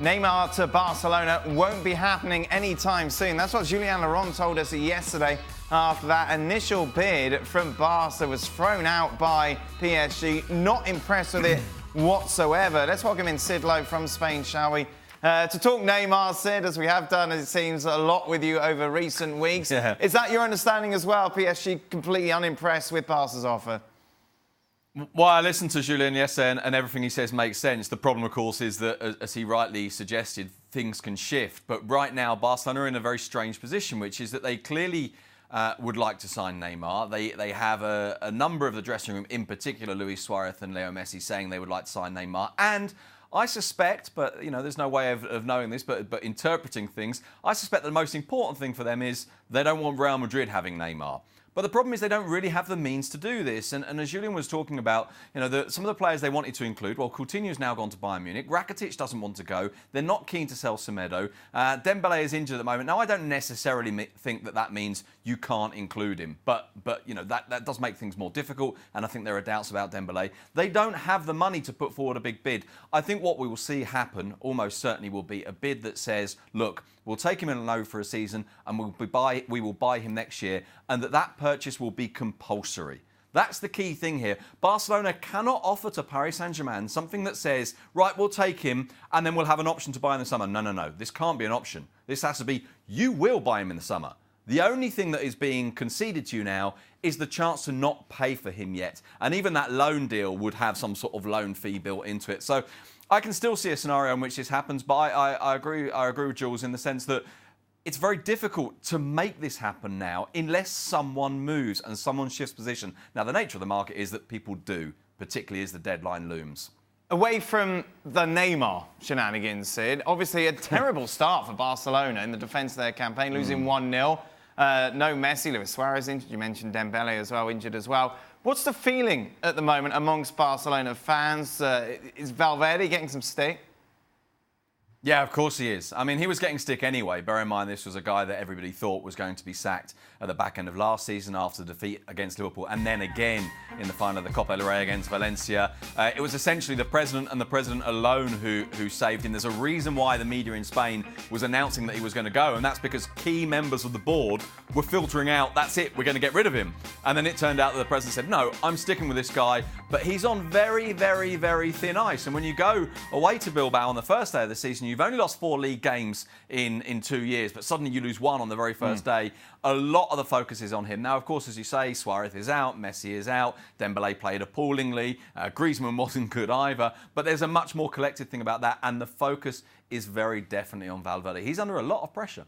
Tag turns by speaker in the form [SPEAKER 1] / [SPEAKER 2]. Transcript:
[SPEAKER 1] Neymar to Barcelona won't be happening anytime soon. That's what Julien Laurent told us yesterday after that initial bid from Barca was thrown out by PSG. Not impressed with it whatsoever. Let's welcome in Sid Lowe from Spain, shall we? To talk Neymar, Sid, as we have done, it seems, a lot with you over recent weeks.
[SPEAKER 2] Yeah.
[SPEAKER 1] Is that your understanding as well? PSG completely unimpressed with Barca's offer?
[SPEAKER 2] Well, I listened to Julien yesterday and everything he says makes sense. The problem, of course, is that, as he rightly suggested, things can shift. But right now, Barcelona are in a very strange position, which is that they clearly would like to sign Neymar. They have a number of the dressing room, in particular Luis Suarez and Leo Messi, saying they would like to sign Neymar. And I suspect, but you know, there's no way of knowing this, but interpreting things, I suspect the most important thing for them is they don't want Real Madrid having Neymar. But the problem is they don't really have the means to do this. And as Julien was talking about, you know, some of the players they wanted to include, well, Coutinho's now gone to Bayern Munich. Rakitic doesn't want to go. They're not keen to sell Semedo. Dembele is injured at the moment. Now, I don't necessarily think that means you can't include him. But you know, that does make things more difficult. And I think there are doubts about Dembele. They don't have the money to put forward a big bid. I think what we will see happen almost certainly will be a bid that says, look, we'll take him in a loan for a season and we will buy him next year, and that purchase will be compulsory. That's the key thing here. Barcelona cannot offer to Paris Saint-Germain something that says, right, we'll take him and then we'll have an option to buy in the summer. No. This can't be an option. This has to be, you will buy him in the summer. The only thing that is being conceded to you now is the chance to not pay for him yet. And even that loan deal would have some sort of loan fee built into it. So I can still see a scenario in which this happens, but I agree with Jules in the sense that it's very difficult to make this happen now unless someone moves and someone shifts position. Now, the nature of the market is that people do, particularly as the deadline looms.
[SPEAKER 1] Away from the Neymar shenanigans, Sid, obviously a terrible start for Barcelona in the defence of their campaign, losing 1-0. No Messi, Luis Suarez injured. You mentioned Dembele as well, injured as well. What's the feeling at the moment amongst Barcelona fans? Is Valverde getting some stick?
[SPEAKER 2] Yeah, of course he is. I mean, he was getting stick anyway. Bear in mind, this was a guy that everybody thought was going to be sacked at the back end of last season after the defeat against Liverpool, and then again in the final of the Copa del Rey against Valencia. It was essentially the president and the president alone who saved him. There's a reason why the media in Spain was announcing that he was going to go, and that's because key members of the board were filtering out, that's it, we're going to get rid of him. And then it turned out that the president said, no, I'm sticking with this guy, but he's on very, very, very thin ice. And when you go away to Bilbao on the first day of the season, you've only lost 4 league games in 2 years, but suddenly you lose 1 on the very first day. A lot of the focus is on him. Now, of course, as you say, Suarez is out, Messi is out, Dembele played appallingly, Griezmann wasn't good either, but there's a much more collective thing about that, and the focus is very definitely on Valverde. He's under a lot of pressure.